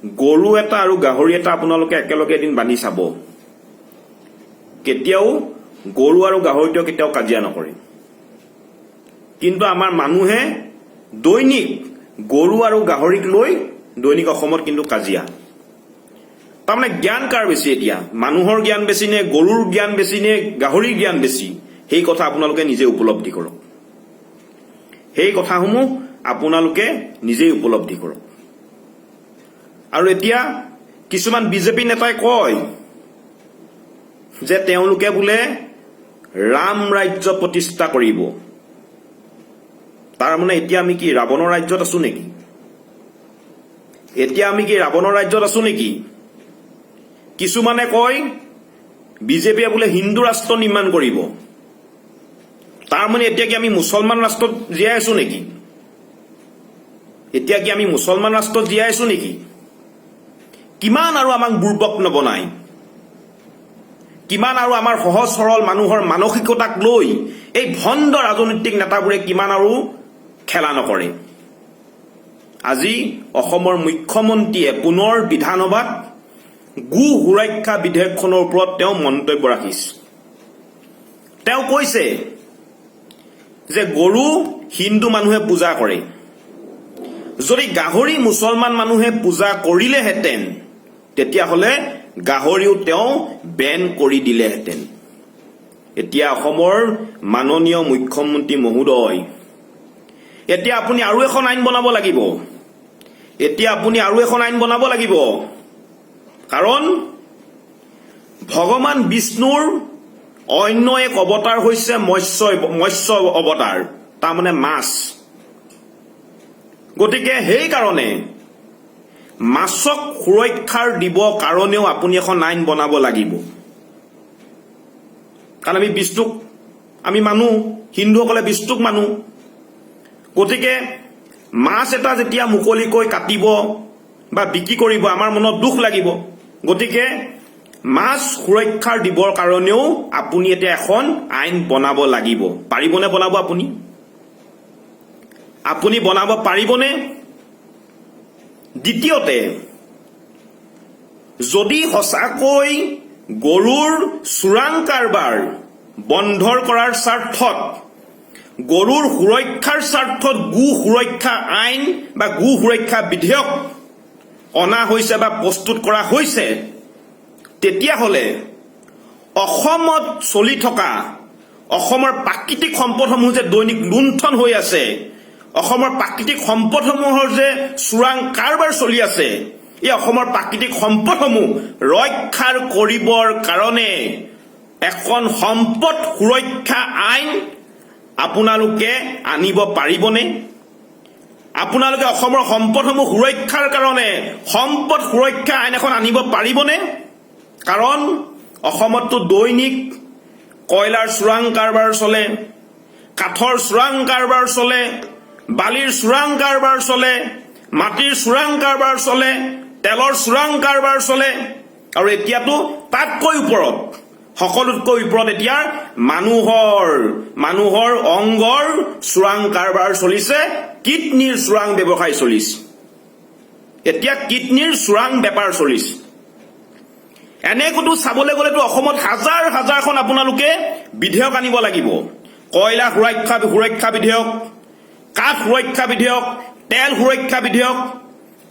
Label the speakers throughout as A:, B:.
A: গৰু এটা আৰু গাহৰি এটা আপোনালোকে একেলগে এদিন বান্ধি চাব, কেতিয়াও গৰু আৰু গাহৰিটোৱে কেতিয়াও কাজিয়া নকৰে। কিন্তু আমাৰ মানুহে দৈনিক গৰু আৰু গাহৰিক লৈ দৈনিক অসমত কিন্তু কাজিয়া। তাৰমানে জ্ঞান কাৰ বেছি এতিয়া? মানুহৰ জ্ঞান বেছি নে গৰুৰ জ্ঞান বেছি নে গাহৰিৰ জ্ঞান বেছি? সেই কথা আপোনালোকে নিজে উপলব্ধি কৰক। সেই কথাসমূহ আপোনালোকে নিজেই উপলব্ধি কৰক। আৰু এতিয়া কিছুমান বিজেপি নেতাই কয় যে তেওঁলোকে বোলে ৰাম ৰাজ্য প্ৰতিষ্ঠা কৰিব। তাৰমানে এতিয়া আমি কি ৰাৱণৰ ৰাজ্যত আছো নেকি? এতিয়া আমি কি ৰাৱণৰ ৰাজ্যত আছো নেকি? কিছুমানে কয় বিজেপিয়ে বোলে হিন্দু ৰাষ্ট্ৰ নিৰ্মাণ কৰিব। তাৰমানে এতিয়া কি আমি মুছলমান ৰাষ্ট্ৰত জীয়াই আছো নেকি? এতিয়া কি আমি মুছলমান ৰাষ্ট্ৰত জীয়াই আছো নেকি? কিমান আৰু আমাক বুৰ্বক নবনায়? কিমান আৰু আমাৰ সহজ সৰল মানুহৰ মানসিকতাক লৈ এই ভণ্ড ৰাজনৈতিক নেতাবোৰে কিমান আৰু খেলা নকৰে? আজি অসমৰ মুখ্যমন্ত্ৰীয়ে পুনৰ বিধানসভাত গো সুৰক্ষা বিধেয়কখনৰ ওপৰত তেওঁ মন্তব্য ৰাখিছে। তেওঁ কৈছে যে গৰু হিন্দু মানুহে পূজা কৰে, যদি গাহৰি মুছলমান মানুহে পূজা কৰিলেহেঁতেন তেতিয়াহ'লে গাহৰিও তেওঁ বেন কৰি দিলেহেঁতেন। এতিয়া অসমৰ মাননীয় মুখ্যমন্ত্ৰী মহোদয়, এতিয়া আপুনি আৰু এখন আইন বনাব লাগিব। এতিয়া আপুনি আৰু এখন আইন বনাব লাগিব। কাৰণ ভগৱান বিষ্ণুৰ অন্য এক অৱতাৰ হৈছে মৎস্য অৱতাৰ, তাৰমানে মাছ। গতিকে সেইকাৰণে মাছক সুৰক্ষাৰ দিব কাৰণেও আপুনি এখন আইন বনাব লাগিব। কাৰণ আমি বিষ্ণুক আমি মানুহ, হিন্দুসকলে বিষ্ণুক মানুহ। গতিকে মাছ এটা যেতিয়া মুকলিকৈ কাটিব বা বিক্ৰী কৰিব আমাৰ মনত দুখ লাগিব। গতিকে মাছ সুৰক্ষাৰ দিবৰ কাৰণেও আপুনি এতিয়া এখন আইন বনাব লাগিব। পাৰিবনে বনাব আপুনি? আপুনি বনাব পাৰিবনে? দ্বিতীয়তে, যদি সঁচাকৈ গৰুৰ চোৰাং কাৰবাৰ বন্ধৰ কৰাৰ স্বাৰ্থত, গৰুৰ সুৰক্ষাৰ স্বাৰ্থত গো সুৰক্ষা আইন বা গো সুৰক্ষা বিধেয়ক অনা হৈছে বা প্ৰস্তুত কৰা হৈছে, তেতিয়াহ'লে অসমত চলি থকা অসমৰ প্ৰাকৃতিক সম্পদসমূহ যে দৈনিক লুণ্ঠন হৈ আছে, অসমৰ প্ৰাকৃতিক সম্পদসমূহৰ যে চোৰাং কাৰবাৰ চলি আছে, এই অসমৰ প্ৰাকৃতিক সম্পদসমূহ ৰক্ষা কৰিবৰ কাৰণে এখন সম্পদ সুৰক্ষা আইন আপোনালোকে আনিব পাৰিবনে? আপোনালোকে অসমৰ সম্পদসমূহ সুৰক্ষাৰ কাৰণে সম্পদ সুৰক্ষা আইন এখন আনিব পাৰিবনে? কাৰণ অসমততো দৈনিক কয়লাৰ চোৰাং কাৰবাৰ চলে, কাঠৰ চোৰাং কাৰবাৰ চলে, বালিৰ চোৰাং কাৰবাৰ চলে, মাটিৰ চোৰাং কাৰবাৰ চলে, তেলৰ চোৰাং কাৰবাৰ চলে, আৰু এতিয়াতো তাতকৈ ওপৰত, সকলোতকৈ ওপৰত এতিয়া মানুহৰ অংগৰ চোৰাং কাৰবাৰ চলিছে, কিডনীৰ চোৰাং ব্যৱসায় চলিছে। এতিয়া কিডনীৰ চোৰাং বেপাৰ চলিছে। এনেকৈতো চাবলৈ গ'লেতো অসমত হাজাৰ হাজাৰখন আপোনালোকে বিধেয়ক আনিব লাগিব। কয়লা সুৰক্ষা বিধেয়ক, কাঠ সুৰক্ষা বিধেয়ক, তেল সুৰক্ষা বিধেয়ক,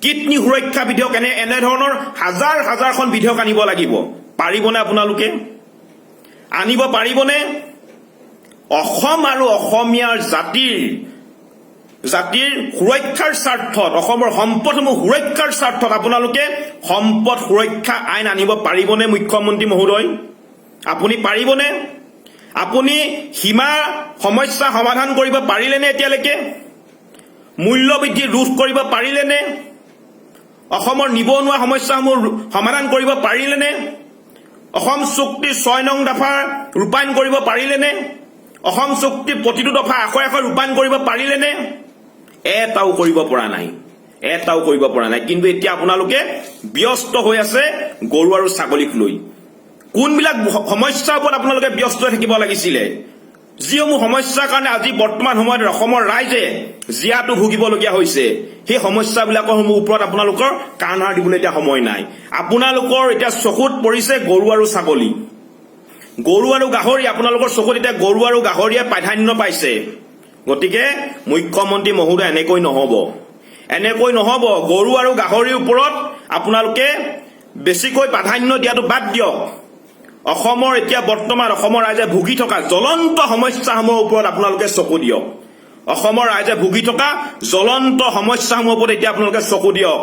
A: কিডনী সুৰক্ষা বিধেয়ক, এনেধৰণৰ হাজাৰ হাজাৰখন বিধেয়ক আনিব লাগিব। পাৰিবনে আপোনালোকে? আনিব পাৰিবনে? অসম আৰু অসমীয়াৰ জাতিৰ সুৰক্ষাৰ স্বাৰ্থত, অসমৰ সম্পদসমূহ সুৰক্ষাৰ স্বাৰ্থত আপোনালোকে সম্পদ সুৰক্ষা আইন আনিব পাৰিবনে মুখ্যমন্ত্ৰী মহোদয়? আপুনি পাৰিবনে? আপুনি সীমা সমস্যা সমাধান কৰিব পাৰিলেনে? এতিয়ালৈকে মূল্যবৃদ্ধি ৰোধ কৰিব পাৰিলেনে? অসমৰ নিবনুৱা সমস্যাসমূহ সমাধান কৰিব পাৰিলেনে? অসম চুক্তিৰ 6 নং দফা ৰূপায়ণ কৰিব পাৰিলেনে? অসম চুক্তিৰ প্ৰতিটো দফা আখৰে আখৰে ৰূপায়ণ কৰিব পাৰিলেনে? এটাও কৰিব পৰা নাই, এটাও কৰিব পৰা নাই। কিন্তু এতিয়া আপোনালোকে ব্যস্ত হৈ আছে গৰু আৰু ছাগলীক লৈ। কোনবিলাক সমস্যাৰ ওপৰত আপোনালোকে ব্যস্ত হৈ থাকিব লাগিছিলে? যিসমূহ সমস্যাৰ কাৰণে আজি বৰ্তমান সময়ত অসমৰ ৰাইজে জীয়াটো ভুগিবলগীয়া হৈছে সেই সমস্যাবিলাকৰ ওপৰত আপোনালোকৰ কাণসাৰ দিবলৈ এতিয়া সময় নাই আপোনালোকৰ এতিয়া চকুত পৰিছে গৰু আৰু ছাগলী গৰু আৰু গাহৰি আপোনালোকৰ চকুত এতিয়া গৰু আৰু গাহৰিয়ে প্ৰাধান্য পাইছে গতিকে মুখ্যমন্ত্ৰী মহোদয় এনেকৈ নহব গৰু আৰু গাহৰিৰ ওপৰত আপোনালোকে বেছিকৈ প্ৰাধান্য দিয়াটো বাদ দিয়ক অসমৰ এতিয়া বৰ্তমান অসমৰ ৰাইজে ভুগি থকা জ্বলন্ত সমস্যাসমূহৰ ওপৰত আপোনালোকে চকু দিয়ক অসমৰ ৰাইজে ভুগি থকা জ্বলন্ত সমস্যাসমূহৰ ওপৰত এতিয়া আপোনালোকে চকু দিয়ক